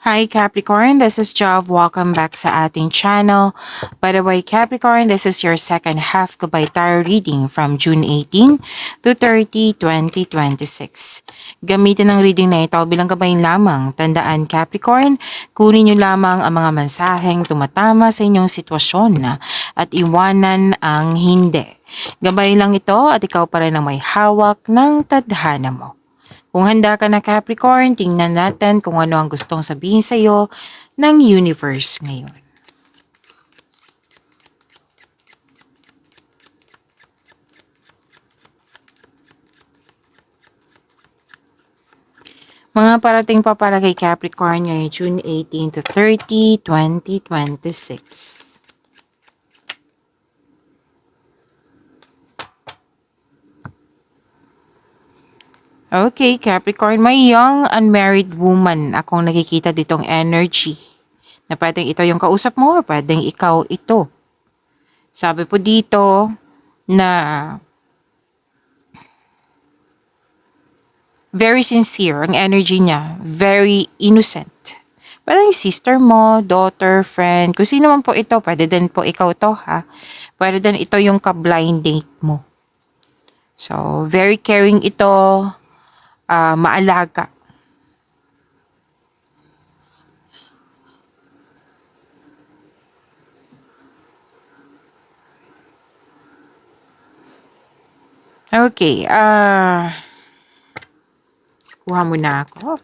Hi Capricorn, this is Jov. Welcome back sa ating channel. By the way, Capricorn, this is your second half Gabay Tarot reading from June 18 to 30, 2026. Gamitin ang reading na ito bilang gabayin lamang. Tandaan Capricorn, kunin niyo lamang ang mga mensaheng tumatama sa inyong sitwasyon at iwanan ang hindi. Gabay lang ito at ikaw pa rin ang may hawak ng tadhana mo. Kung handa ka na Capricorn, tingnan natin kung ano ang gustong sabihin sa iyo ng universe ngayon. Mga parating pa para kay Capricorn ngayong June 18 to 30, 2026. Okay, Capricorn, may young unmarried woman akong nakikita ditong energy. Na pwedeng ito yung kausap mo, pwedeng ikaw ito. Sabi po dito na very sincere ang energy niya, very innocent. Pwedeng sister mo, daughter, friend, kung sino man po ito, pwede din po ikaw to ha. Pwede din ito yung ka-blind date mo. So, very caring ito, maalaga. Okay, kuha muna ako.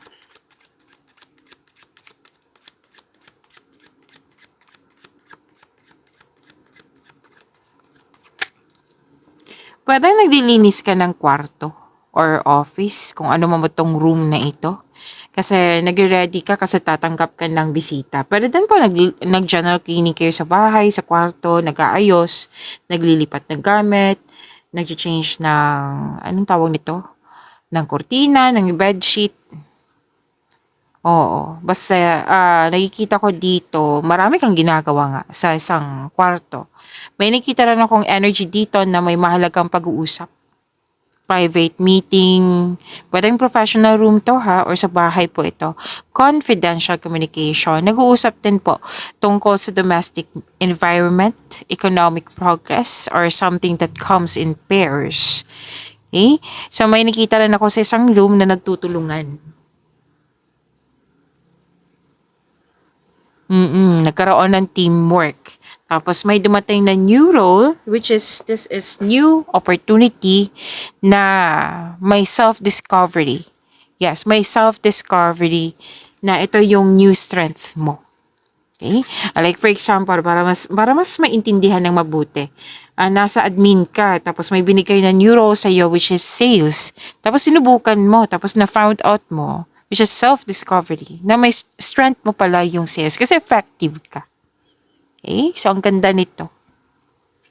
Pwede naglilinis ka ng kwarto or office, kung ano man itong room na ito. Kasi nag-ready ka kasi tatanggap ka ng bisita. Pwede din po nag-general cleaning kayo sa bahay, sa kwarto, nag-aayos, naglilipat ng gamit, nag-change ng, anong tawag nito? Ng kurtina, ng bedsheet. Oo, basta nakikita ko dito, marami kang ginagawa nga sa isang kwarto. May nakita rin akong energy dito na may mahalagang pag-uusap. Private meeting, pwedeng professional room to ha, or sa bahay po ito. Confidential communication, nag-uusap din po tungkol sa domestic environment, economic progress, or something that comes in pairs. Okay? So may nakita rin ako sa isang room na nagtutulungan. Nagkaroon ng teamwork. Tapos may dumating na new role, which is, this is new opportunity na may self-discovery. Yes, may self-discovery na ito yung new strength mo. Okay? Like for example, para mas maintindihan ng mabuti. Nasa admin ka, tapos may binigay na new role sa'yo, which is sales. Tapos sinubukan mo, tapos na-found out mo, which is self-discovery, na may strength mo pala yung sales kasi effective ka. Okay? So, ang ganda nito.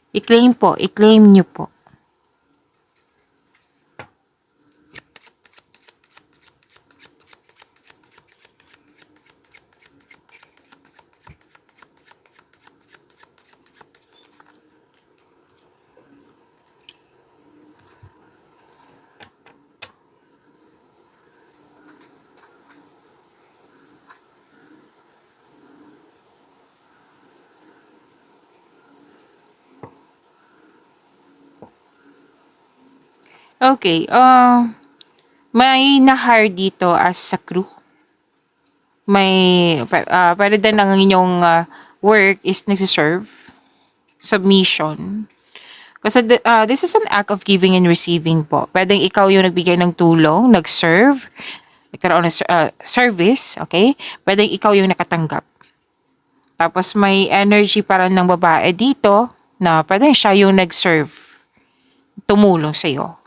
I-claim po, i-claim nyo po. Okay, may na-hire dito as sa crew. May, pwede din ang inyong work is nagsiserve, submission. Kasi this is an act of giving and receiving po. Pwedeng ikaw yung nagbigay ng tulong, nag-serve, nagkaroon ng service, okay? Pwedeng ikaw yung nakatanggap. Tapos may energy para ng babae dito na pwedeng siya yung nag-serve, tumulong sa'yo.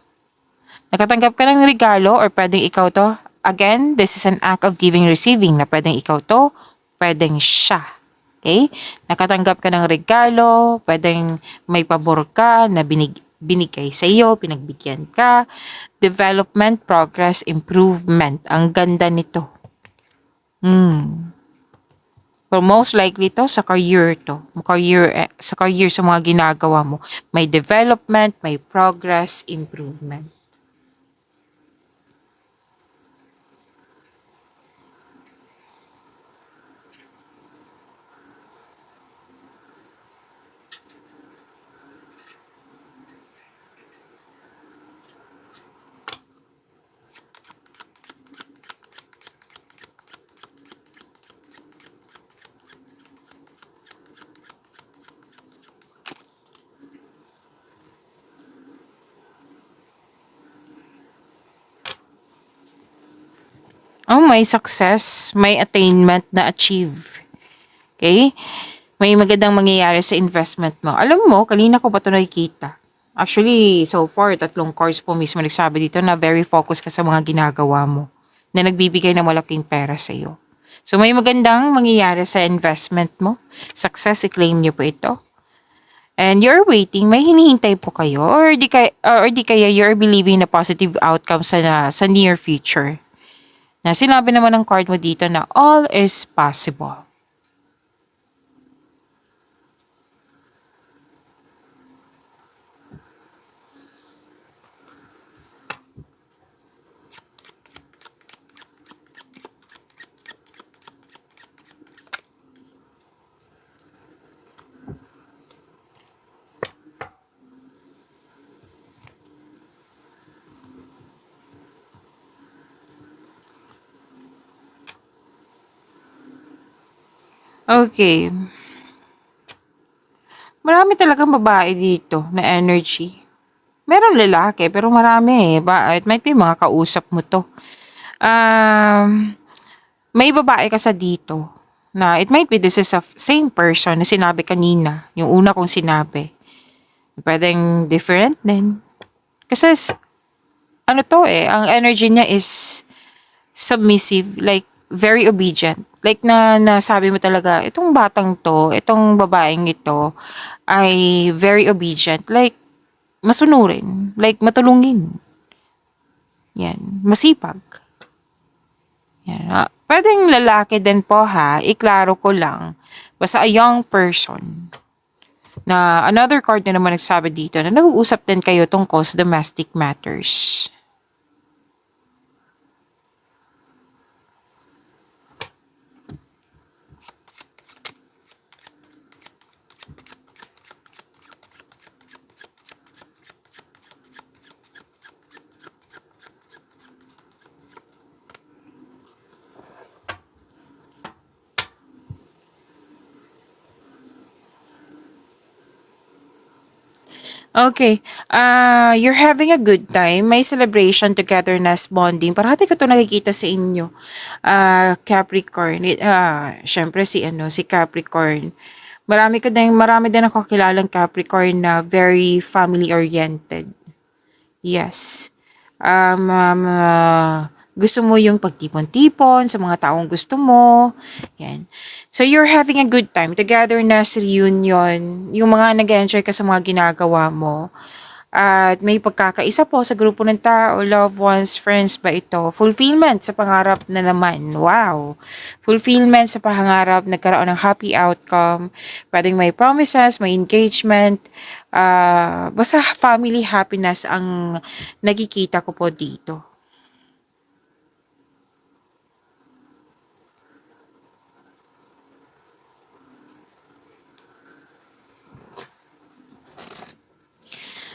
Nakatanggap ka ng regalo or pwedeng ikaw to. Again, this is an act of giving receiving na pwedeng ikaw to, pwedeng siya. Okay? Nakatanggap ka ng regalo, pwedeng may pabor ka na binigay sa iyo, pinagbigyan ka. Development, progress, improvement. Ang ganda nito. But most likely to sa career to. Sa career sa mga ginagawa mo. May development, may progress, improvement. Oh, may success, may attainment na achieve. Okay? May magandang mangyayari sa investment mo. Alam mo, kanina ko pa ito nakikita. Actually, so far, 3 cards po mismo nagsabi dito na very focused ka sa mga ginagawa mo na nagbibigay ng malaking pera sa iyo. So, may magandang mangyayari sa investment mo. Success, i-claim niyo po ito. And you're waiting, may hinihintay po kayo or di kaya you're believing na positive outcome sa near future. Na sinabi naman ng card mo dito na all is possible. Okay. Marami talagang babae dito na energy. Meron lalaki, pero marami eh. It might be mga kausap mo to. Um, may babae ka sa dito na it might be this is a same person na sinabi kanina. Yung una kong sinabi. Pwedeng different din. Kasi ano to eh, ang energy niya is submissive, like very obedient. Like nasabi mo talaga, itong batang to, itong babaeng ito ay very obedient. Like masunurin, like matulungin. Yan, masipag. Yan. Pwedeng lalaki din po ha, iklaro ko lang. Basta a young person na another card na naman nagsabi dito na nag-uusap din kayo tungkol sa domestic matters. Okay. You're having a good time. May celebration, togetherness, bonding. Parati ko to nakikita sa inyo. Capricorn. Syempre si Capricorn. Marami din ako kilalang Capricorn na very family-oriented. Yes. Gusto mo yung pagtipon-tipon sa mga taong gusto mo. Yan. So, you're having a good time. Togetherness, reunion, yung mga nag-enjoy ka sa mga ginagawa mo. At may pagkakaisa po sa grupo ng tao, loved ones, friends ba ito? Fulfillment sa pangarap na naman. Wow! Fulfillment sa pangarap, nagkaroon ng happy outcome. Pwedeng may promises, may engagement. Basta family happiness ang nakikita ko po dito.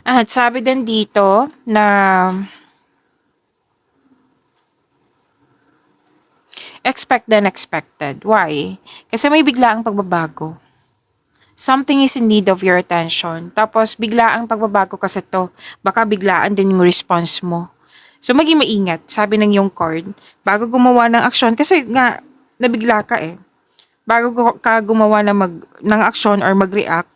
At sabi din dito na expect the unexpected. Why? Kasi may biglaang pagbabago. Something is in need of your attention. Tapos biglaang pagbabago kasi to. Baka biglaan din yung response mo. So maging maingat, sabi ng yung card, bago gumawa ng aksyon, kasi nga, nabigla ka eh. Ka gumawa ng aksyon or mag-react,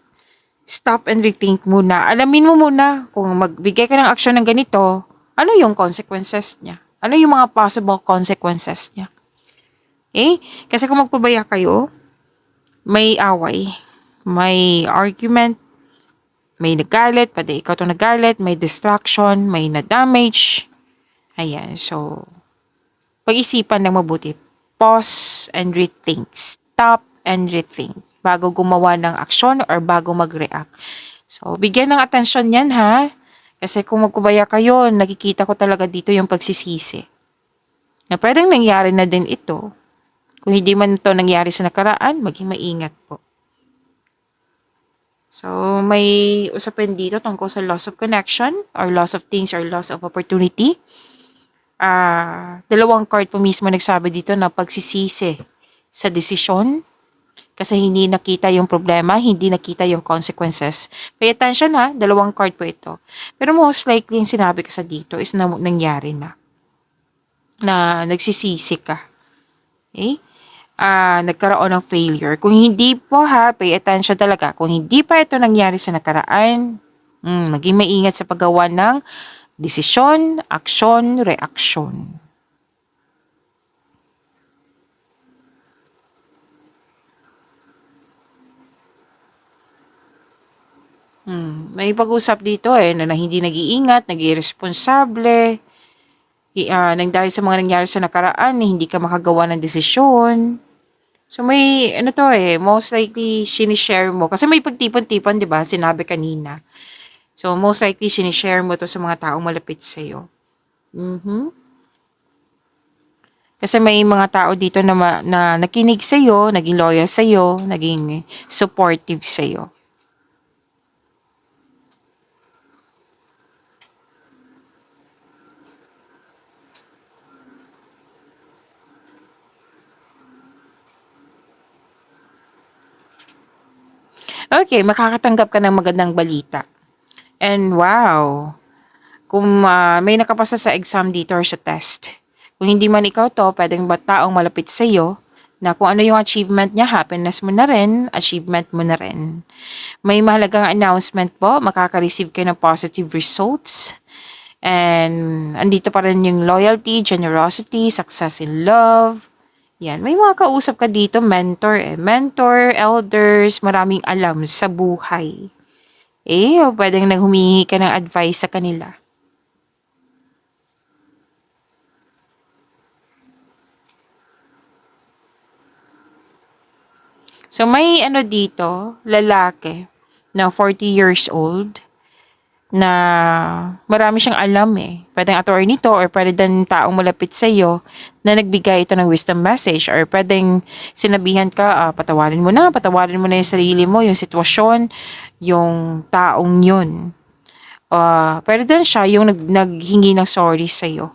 stop and rethink muna. Alamin mo muna kung magbigay ka ng aksyon ng ganito, ano yung consequences niya? Ano yung mga possible consequences niya? Eh? Kasi kung magpabaya kayo, may away, may argument, may nagalit, pwede ikaw itong nagalit, may distraction, may na-damage. Ayan, so, pag-isipan ng mabuti. Pause and rethink. Stop and rethink bago gumawa ng aksyon or bago mag-react. So, bigyan ng atensyon yan ha. Kasi kung magkubaya kayo, nakikita ko talaga dito yung pagsisisi. Na pwedeng nangyari na din ito. Kung hindi man ito nangyari sa nakaraan, maging maingat po. So, may usapin dito tungkol sa loss of connection or loss of things or loss of opportunity. 2 card po mismo nagsabi dito na pagsisisi sa desisyon kasi hindi nakita yung problema, hindi nakita yung consequences. Pay attention ha, 2 card po ito. Pero most likely yung sinabi ko sa dito is nangyari na. na nagsisisi ka. Okay? Nagkaroon ng failure. Kung hindi po ha, pay attention talaga. Kung hindi pa ito nangyari sa nakaraan, maging maingat sa paggawa ng desisyon, aksyon, reaksyon. May pag-usap dito na hindi nag-iingat, nag-irresponsable, nang dahil sa mga nangyari sa nakaraan, hindi ka makagawa ng desisyon. So may ano to most likely sinishare mo. Kasi may pagtipon-tipon, di ba? Sinabi kanina. So most likely sinishare mo to sa mga taong malapit sa'yo. Kasi may mga tao dito na nakinig sa'yo, naging loyal sa'yo, naging supportive sa'yo. Okay, makakatanggap ka ng magandang balita. And wow, kung may nakapasa sa exam dito or sa test. Kung hindi man ikaw to, pwedeng ba taong malapit sa iyo na kung ano yung achievement niya, happiness mo na rin, achievement mo na rin. May mahalagang announcement po, makaka-receive kayo ng positive results. And andito pa rin yung loyalty, generosity, success in love. Yan, may mga kausap ka dito, mentor, elders, maraming alam sa buhay. O pwedeng naghumingi ka ng advice sa kanila. So may ano dito, lalaki na 40 years old na marami siyang alam Pwedeng attorney to or pwede din taong malapit sa iyo na nagbigay ito ng wisdom message or pwedeng sinabihan ka, patawarin mo na yung sarili mo, yung sitwasyon, yung taong yun. Pwede din siya yung naghingi ng sorry sa iyo.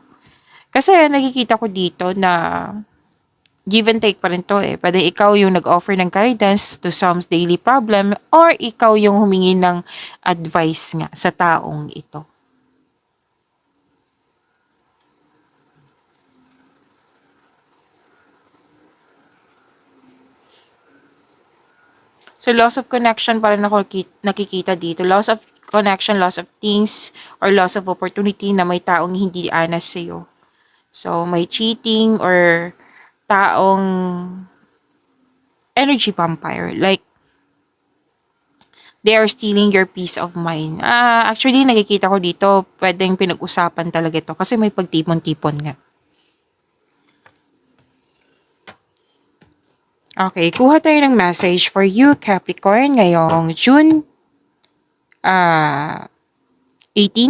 Kasi nakikita ko dito na give and take pa rin to Pwede ikaw yung nag-offer ng guidance to some's daily problem or ikaw yung humingi ng advice nga sa taong ito. So, loss of connection pa rin ako nakikita dito. Loss of connection, loss of things, or loss of opportunity na may taong hindi honest sa'yo. So, may cheating or taong energy vampire. Like, they are stealing your peace of mind. Actually, nakikita ko dito, pwedeng pinag-usapan talaga ito kasi may pagtipon-tipon nga. Okay, kuha tayo ng message for you, Capricorn, ngayong June 18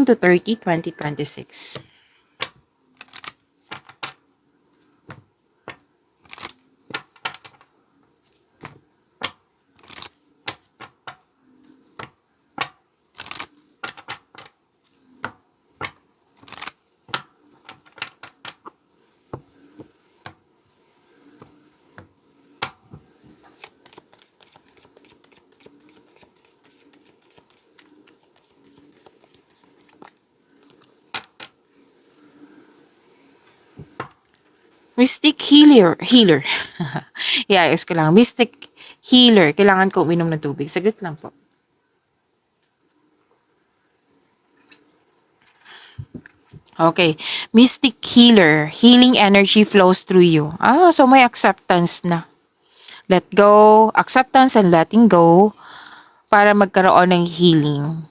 to 30, 2026. Mystic healer. Iayos ko lang. Mystic healer. Kailangan ko uminom ng tubig. Saglit lang po. Okay. Mystic healer. Healing energy flows through you. So may acceptance na. Let go. Acceptance and letting go para magkaroon ng healing.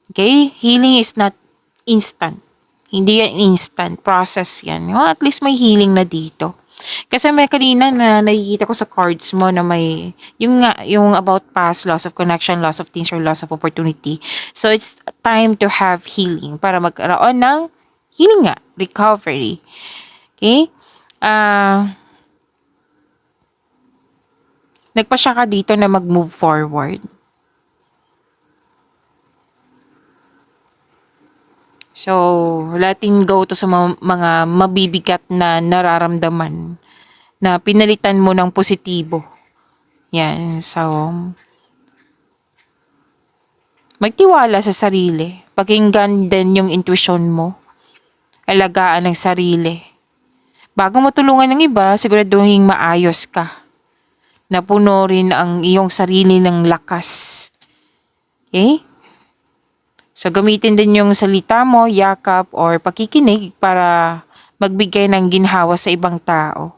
Okay? Healing is not instant. Hindi yan instant process yan. At least may healing na dito. Kasi may kanina na nakikita ko sa cards mo na may yung about past, loss of connection, loss of things, or loss of opportunity. So it's time to have healing para magkaroon ng healing nga, recovery. Okay? Nagpasya ka dito na mag-move forward. So, letting go to sa mga mabibigat na nararamdaman na pinalitan mo ng positibo. Yan. So, magtiwala sa sarili. Pakinggan din yung intuition mo. Alagaan ng sarili. Bago mo tulungan ng iba, siguraduhin maayos ka. Na puno rin ang iyong sarili ng lakas. Okay? So, gamitin din yung salita mo, yakap, or pakikinig para magbigay ng ginhawa sa ibang tao.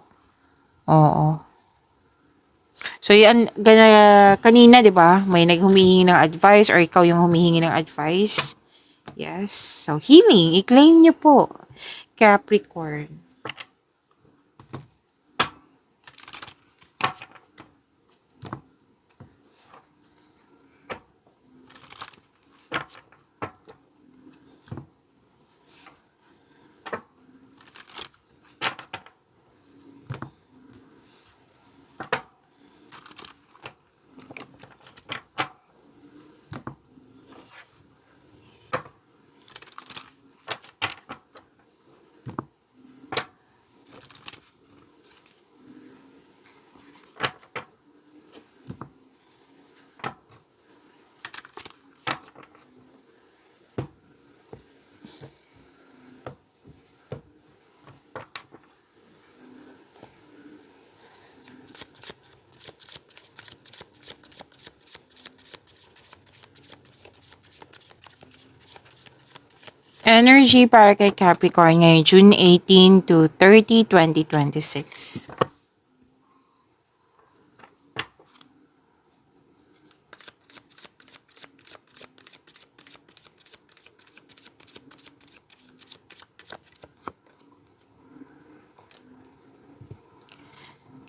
Oo. So, yan, kanina, di ba, may naghumihingi ng advice or ikaw yung humihingi ng advice. Yes. So, healing, i-claim niyo po. Capricorn. Energy para kay Capricorn ngayon, June 18 to 30, 2026.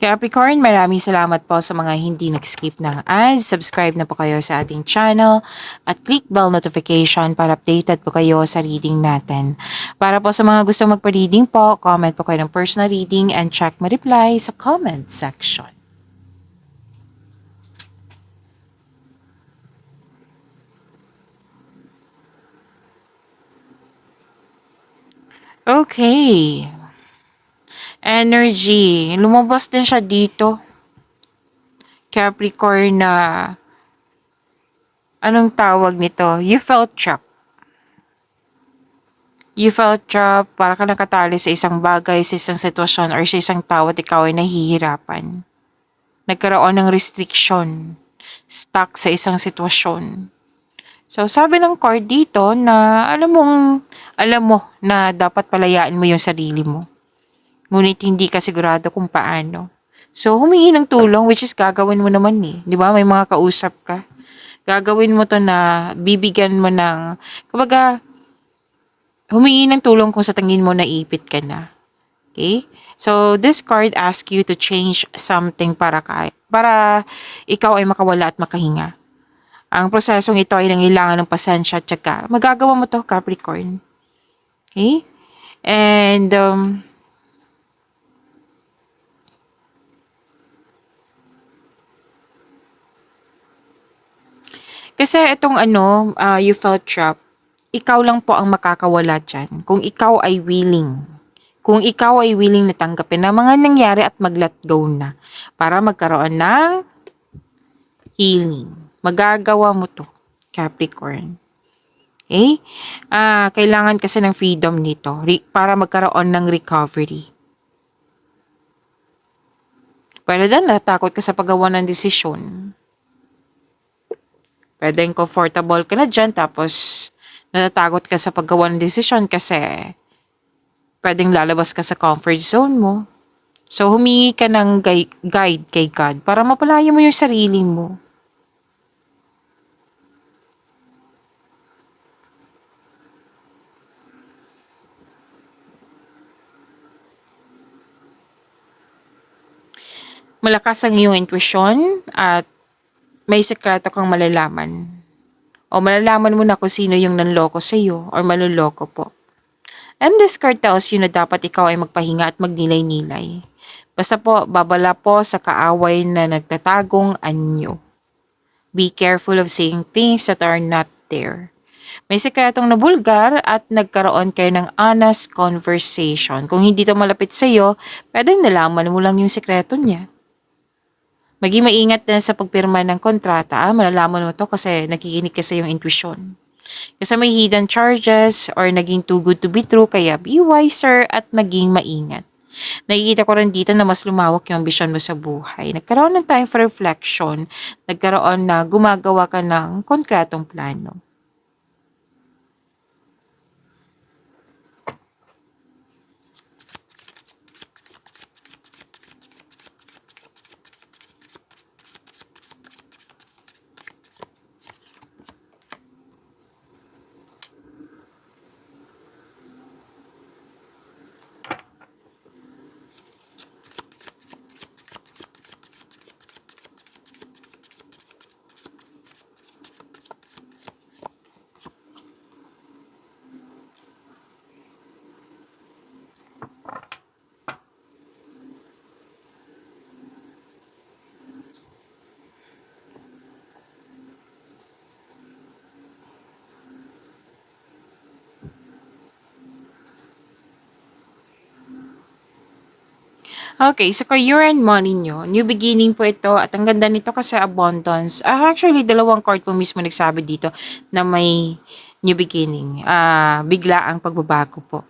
Capricorn, maraming salamat po sa mga hindi nag-skip ng ads. Subscribe na po kayo sa ating channel at click bell notification para updated po kayo sa reading natin. Para po sa mga gustong magpa-reading po, comment po kayo ng personal reading and check my reply sa comment section. Okay. Energy. Lumabas din siya dito. Capricorn na anong tawag nito? You felt trapped. You felt trapped, para ka nakatali sa isang bagay, sa isang sitwasyon, or sa isang tao at ikaw ay nahihirapan. Nagkaroon ng restriction. Stuck sa isang sitwasyon. So, sabi ng card dito na alam mo na dapat palayain mo yung sarili mo. Ngunit hindi ka sigurado kung paano. So, humingi ng tulong, which is gagawin mo naman eh. Di ba? May mga kausap ka. Gagawin mo to na bibigyan mo ng, kumbaga, humingi ng tulong kung sa tingin mo naipit ka na. Okay? So, this card asks you to change something para ikaw ay makawala at makahinga. Ang prosesong ito ay nangailangan ng pasensya at syaga. Magagawa mo to, Capricorn. Okay? And, kasi itong you felt trapped, ikaw lang po ang makakawala dyan. Kung ikaw ay willing. Kung ikaw ay willing na tanggapin na mga nangyari at mag-let go na. Para magkaroon ng healing. Magagawa mo to, Capricorn. Okay? Kailangan kasi ng freedom nito para magkaroon ng recovery. Pero then, natakot ka sa paggawa ng desisyon. Pwedeng comfortable ka na dyan, tapos natatakot ka sa paggawa ng desisyon kasi pwedeng lalabas ka sa comfort zone mo. So, humingi ka ng guide kay God para mapalaya mo yung sarili mo. Malakas ang iyong intuition at may sekreto kang malalaman. O malalaman mo na kung sino yung nanloko sa iyo or maluloko po. And this card tells you na dapat ikaw ay magpahinga at magnilay-nilay. Basta po, babala po sa kaaway na nagtatagong anyo. Be careful of saying things that are not there. May sekretong nabulgar at nagkaroon kayo ng honest conversation. Kung hindi to malapit sa iyo, pwedeng nalaman mo lang yung sekreto niya. Maging maingat na sa pagpirma ng kontrata, malalaman mo to kasi nakikinig ka sa iyong intuition. Kasi may hidden charges or naging too good to be true, kaya be wiser at maging maingat. Nakikita ko rin dito na mas lumawak yung ambisyon mo sa buhay. Nagkaroon ng time for reflection, nagkaroon na gumagawa ka ng konkretong plano. Okay, so career and money nyo, new beginning po ito at ang ganda nito kasi abundance. Actually, dalawang card po mismo nagsabi dito na may new beginning. Bigla ang pagbabago po.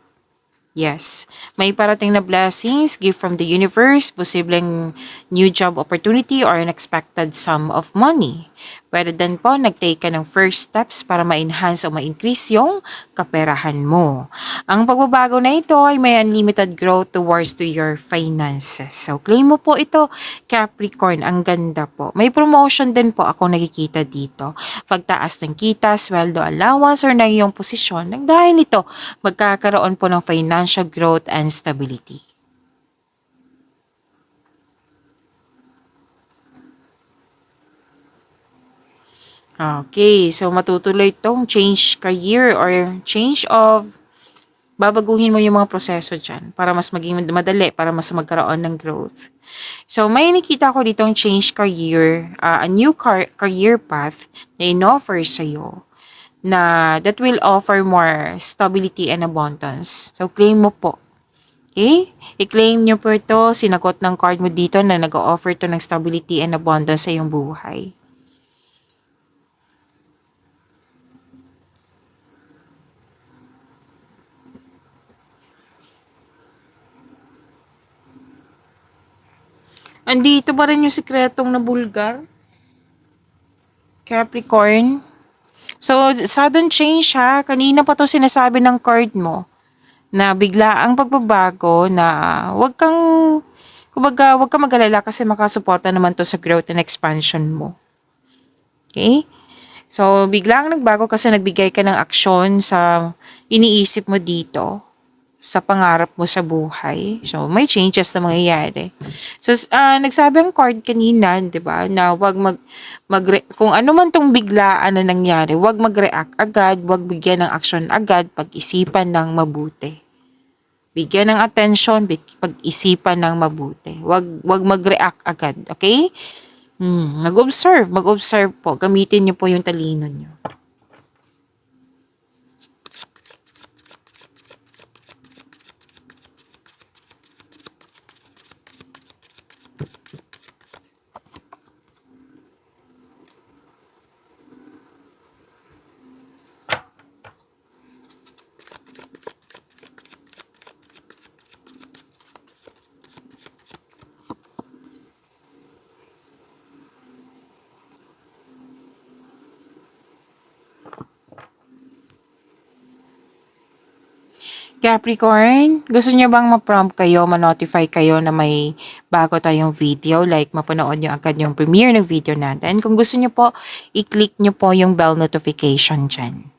Yes. May parating na blessings, gift from the universe, posibleng new job opportunity or unexpected sum of money. Pwede din po nag-take ka ng first steps para ma-enhance o ma-increase yung kaperahan mo. Ang pagbabago na ito ay may unlimited growth towards to your finances. So, claim mo po ito, Capricorn. Ang ganda po. May promotion din po ako nakikita dito. Pagtaas ng kita, sweldo, allowance, or na iyong posisyon, dahil ito, magkakaroon po ng financial growth and stability. Okay, so matutuloy itong change career or change of babaguhin mo yung mga proseso dyan para mas maging madali, para mas magkaroon ng growth. So, may nakita ko ditong change career, a new career path na in-offer sa'yo na that will offer more stability and abundance. So, claim mo po. Okay? I-claim nyo po ito, sinagot ng card mo dito na nag-offer to ng stability and abundance sa iyong buhay. Andito ba rin yung sikretong na bulgar? Capricorn? So, sudden change ha. Kanina pa to sinasabi ng card mo na bigla ang pagbabago na wag kang, kumbaga, wag kang mag-alala kasi makasuporta naman to sa growth and expansion mo. Okay? So, biglang nagbago kasi nagbigay ka ng aksyon sa iniisip mo dito sa pangarap mo sa buhay. So, may changes na mangyayari. So, nagsabi ang card kanina, 'di ba, na wag kung ano man tong biglaan na nangyari, wag mag-react agad, wag bigyan ng action agad, pag-isipan ng mabuti. Bigyan ng attention, pag-isipan ng mabuti. Wag mag-react agad, okay? Mag-observe po. Gamitin niyo po yung talino niyo. Capricorn, gusto niyo bang ma-prompt kayo, ma-notify kayo na may bago tayong video? Like, mapanood niyo agad yung premiere ng video natin. Kung gusto niyo po, i-click niyo po yung bell notification dyan.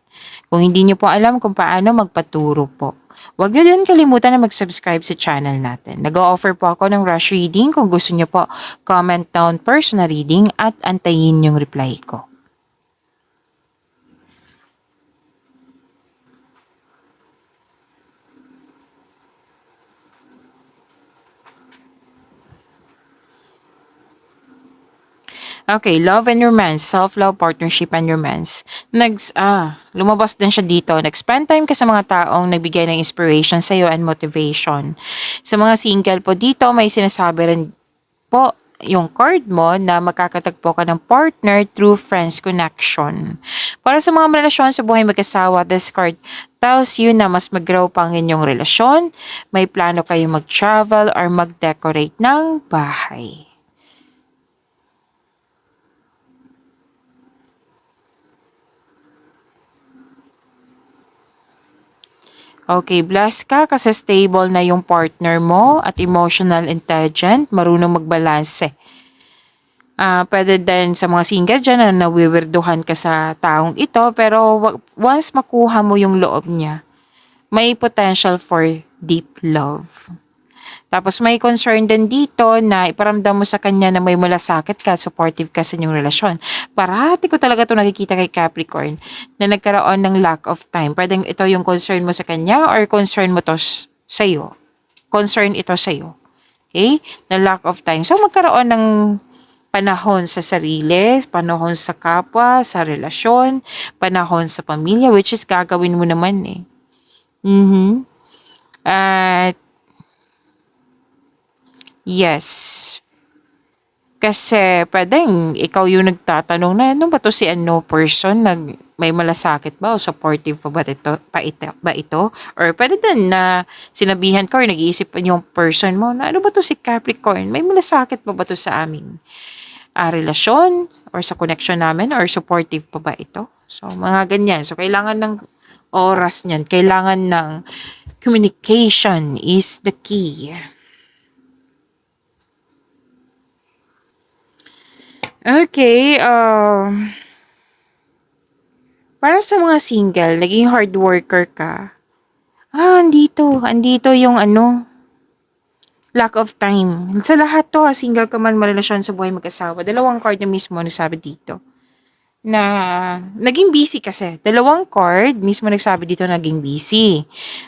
Kung hindi niyo po alam kung paano magpaturo po, huwag niyo din kalimutan na mag-subscribe sa channel natin. Nag-o-offer po ako ng rush reading. Kung gusto niyo po, comment down personal reading at antayin yung reply ko. Okay, love and romance, self-love, partnership and romance. Lumabas din siya dito. Nag-spend time ka sa mga taong nagbigay ng inspiration sa iyo and motivation. Sa mga single po dito, may sinasabi rin po yung card mo na magkakatagpo ka ng partner through friends connection. Para sa mga relasyon sa buhay mag-asawa, this card tells you na mas mag-grow pa ang inyong relasyon, may plano kayo mag-travel or mag-decorate ng bahay. Okay, blessed ka kasi stable na yung partner mo at emotional intelligent, marunong magbalanse. Pwede din sa mga single dyan na nawiwirduhan ka sa taong ito, pero once makuha mo yung loob niya, may potential for deep love. Tapos may concern din dito na iparamdam mo sa kanya na may malasakit ka, supportive ka sa inyong relasyon. Parati ko talaga ito nakikita kay Capricorn na nagkaroon ng lack of time. Pwedeng ito yung concern mo sa kanya or concern mo to sa'yo. Concern ito sa'yo. Okay? Na lack of time. So magkaroon ng panahon sa sarili, panahon sa kapwa, sa relasyon, panahon sa pamilya, which is gagawin mo naman eh. At yes. Kasi pwedeng ikaw yung nagtatanong na ano ba to si ano person, may malasakit ba o supportive pa ito? Or pwede din na sinabihan ka or nag-iisip pa yung person mo na ano ba to si Capricorn, may malasakit pa ba to sa aming relasyon or sa connection namin or supportive pa ba ito? So mga ganyan. So kailangan ng oras niyan, kailangan ng communication is the key. Okay, para sa mga single, naging hard worker ka. Andito yung lack of time. Sa lahat to, single ka man, marelasyon sa buhay mag-asawa, dalawang card na mismo nagsabi dito na naging busy kasi. Dalawang card mismo nagsabi dito naging busy.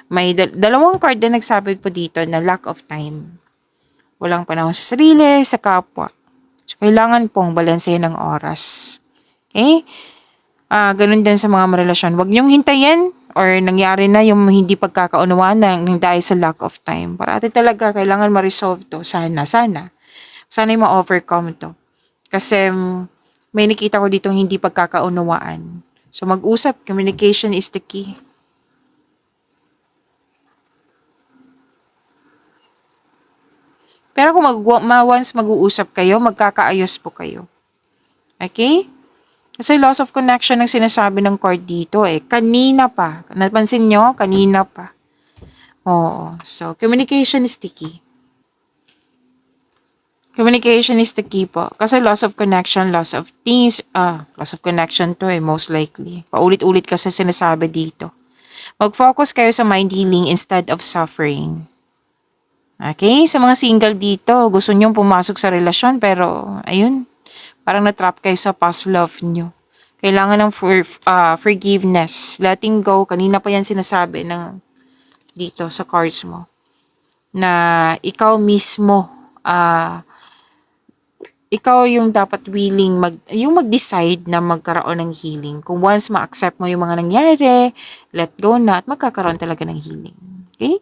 May dalawang card na nagsabi po dito na lack of time. Walang panahon sa sarili, sa kapwa. So, kailangan pong balansehin ng oras. Okay? Ganun din sa mga relasyon. Huwag niyong hintayin or nangyari na yung hindi pagkakaunawaan ng dahil sa lack of time. Parati talaga kailangan ma-resolve to. Sana yung ma-overcome to. Kasi may nakita ko dito hindi pagkakaunawaan. So mag-usap, communication is the key. Pero kung once mag-uusap kayo, magkakaayos po kayo. Okay? Kasi loss of connection ang sinasabi ng card dito eh. Kanina pa. Napansin nyo? Kanina pa. Oo. So, communication is the key. Communication is the key po. Kasi loss of connection, loss of things, loss of connection to eh, most likely. Paulit-ulit kasi sinasabi dito. Mag-focus kayo sa mind healing instead of suffering. Okay? Sa mga single dito, gusto nyong pumasok sa relasyon pero, ayun, parang na-trap kayo sa past love nyo. Kailangan ng forgiveness, letting go. Kanina pa yan sinasabi ng dito sa cards mo. Na ikaw mismo, ikaw yung dapat willing yung mag-decide na magkaroon ng healing. Kung once ma-accept mo yung mga nangyari, let go na at magkakaroon talaga ng healing. Okay?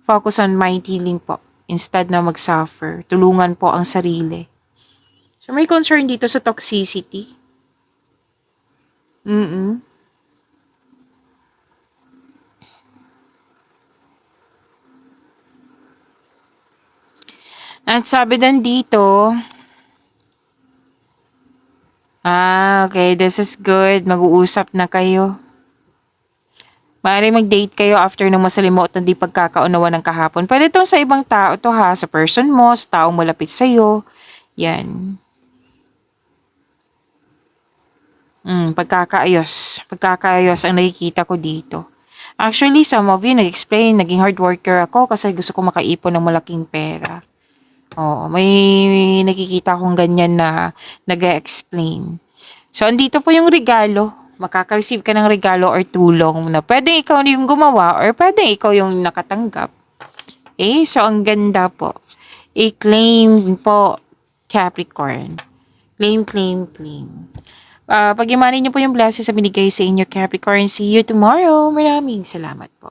Focus on mind healing po. Instead na mag-suffer, tulungan po ang sarili. So may concern dito sa toxicity. At sabi din dito, okay, this is good. Mag-uusap na kayo. Maaari mag-date kayo after ng masalimot na di pagkakaunawa ng kahapon. Pwede itong sa ibang tao to ha, sa person mo, sa taong malapit sa'yo. Yan. Pagkakaayos. Pagkakaayos ang nakikita ko dito. Actually, some of you nag-explain, naging hard worker ako kasi gusto ko makaipon ng malaking pera. Oo, may nakikita akong ganyan na nag-explain. So, andito po yung regalo. Makaka-receive ka ng regalo or tulong na pwedeng ikaw yung gumawa or pwedeng ikaw yung nakatanggap. Okay, so ang ganda po. I-claim po, Capricorn. Claim, claim, claim. Pag-imanin niyo po yung blessings sa binigay sa inyo, Capricorn. See you tomorrow. Maraming salamat po.